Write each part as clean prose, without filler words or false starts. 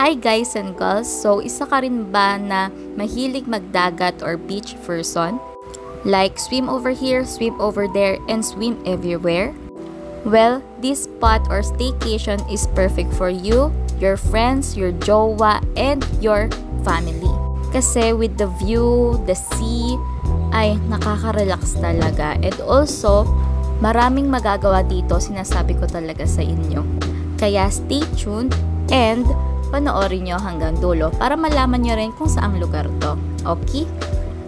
Hi guys and girls! So, isa ka rin ba na mahilig magdagat or beach person? Like swim over here, swim over there, and swim everywhere? Well, this spot or staycation is perfect for you, your friends, your jowa, and your family. Kasi with the view, the sea, ay nakaka-relax talaga. And also, maraming magagawa dito, sinasabi ko talaga sa inyo. Kaya stay tuned and panoorin nyo hanggang dulo para malaman nyo rin kung saang lugar to. Okay?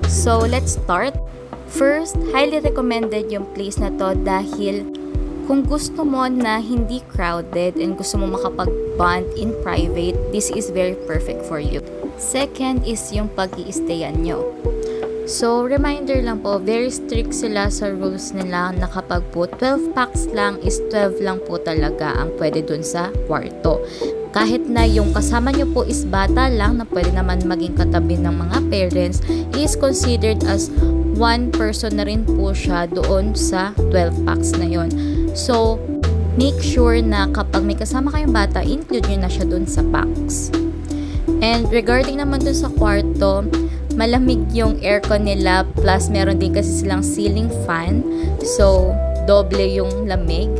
So, let's start. First, highly recommended yung place na to dahil kung gusto mo na hindi crowded and gusto mo makapag-bond in private, this is very perfect for you. Second is yung pag-i-stayan nyo. So, reminder lang po, very strict sila sa rules nila na kapag po 12 packs lang is 12 lang po talaga ang pwede dun sa kwarto. Kahit na yung kasama nyo po is bata lang na pwede naman maging katabi ng mga parents, is considered as one person na rin po siya doon sa 12 packs na yon. So, make sure na kapag may kasama kayong bata, include nyo na siya doon sa packs. And regarding naman doon sa kwarto, malamig yung aircon nila, plus meron din kasi silang ceiling fan. So, doble yung lamig.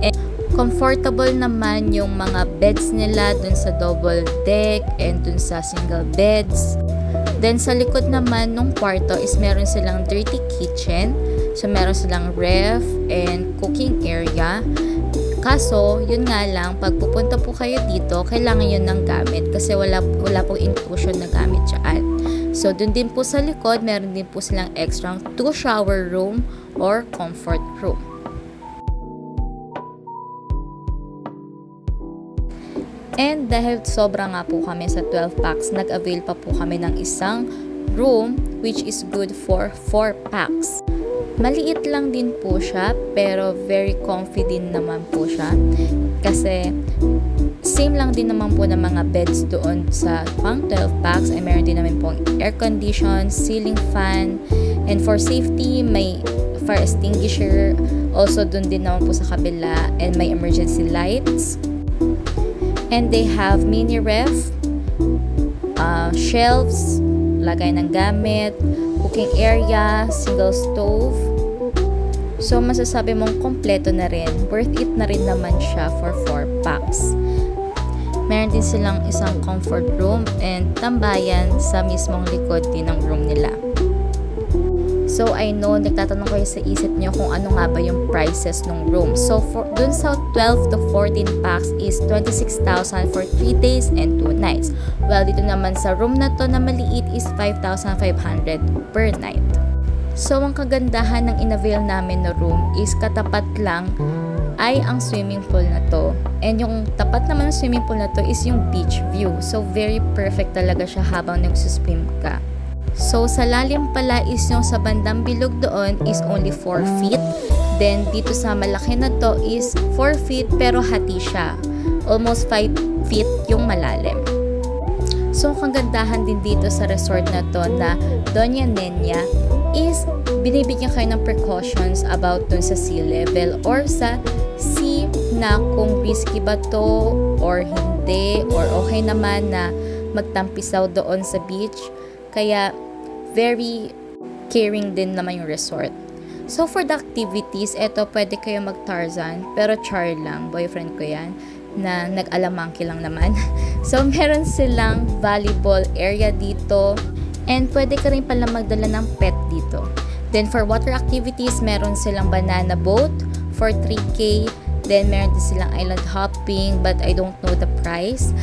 And comfortable naman yung mga beds nila dun sa double deck and dun sa single beds. Then, sa likod naman nung kwarto is meron silang dirty kitchen. So, meron silang ref and cooking area. Kaso, yun nga lang, pag pupunta po kayo dito, kailangan yun ng gamit kasi wala pong inclusion na gamit dyan. So, dun din po sa likod, meron din po silang extra 2 shower room or comfort room. And dahil sobra nga po kami sa 12 packs, nag-avail pa po kami ng isang room which is good for 4 packs. Maliit lang din po siya, pero very comfy din naman po siya. Kasi same lang din naman po ng mga beds doon sa pang 12 packs. Ay meron din naman pong air condition, ceiling fan, and for safety, may fire extinguisher. Also, doon din naman po sa kabila, and may emergency lights. And they have mini ref, shelves, lagay ng gamit, cooking area, single stove. So, masasabi mong kompleto na rin. Worth it na rin naman siya for 4 packs. Meron din silang isang comfort room and tambayan sa mismong likod din ng room nila. So, I know, nagtatanong kayo sa isip nyo kung ano nga ba yung prices ng room. So, dun sa 12 to 14 packs is 26,000 for 3 days and 2 nights. Well, dito naman sa room na to na maliit is 5,500 per night. So, ang kagandahan ng inavail namin na room is katapat lang ay ang swimming pool na to. And yung tapat naman ng swimming pool na to is yung beach view. So, very perfect talaga siya habang nagsuswim ka. So, sa lalim pala is yung sa bandang bilog doon is only 4 feet. Then, dito sa malaki na to is 4 feet pero hati siya. Almost 5 feet yung malalim. So, ang kagandahan din dito sa resort na to na Doña Nena is binibigyan kayo ng precautions about dun sa sea level or sa sea na kung risky ba to or hindi or okay naman na magtampisaw doon sa beach. Kaya, very caring din naman yung resort. So, for the activities, eto pwede kayo mag-Tarzan, pero char lang, boyfriend ko yan, na nag-alamangki lang naman. So, meron silang volleyball area dito, and pwede ka rin pala magdala ng pet dito. Then, for water activities, meron silang banana boat for 3K. Then, meron din silang island hopping, but I don't know the price.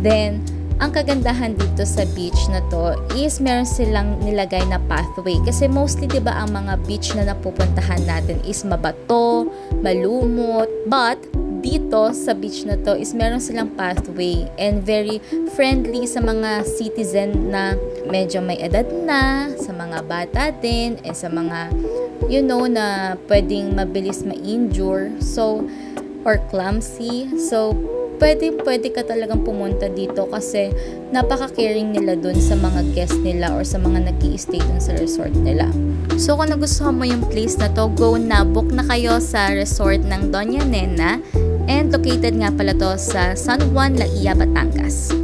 Then, ang kagandahan dito sa beach na to is meron silang nilagay na pathway. Kasi mostly, di ba, ang mga beach na napupuntahan natin is mabato, malumot. But, dito sa beach na to is meron silang pathway and very friendly sa mga citizen na medyo may edad na, sa mga bata din, and sa mga, you know, na pwedeng mabilis ma-injure. So, or clumsy. So, pwede ka talagang pumunta dito kasi napaka-caring nila dun sa mga guests nila or sa mga nag-i-stay dun sa resort nila. So, kung nagustuhan mo yung place na to, go na, book na kayo sa resort ng Doña Nena And located nga pala to sa San Juan, Laia, Batangas.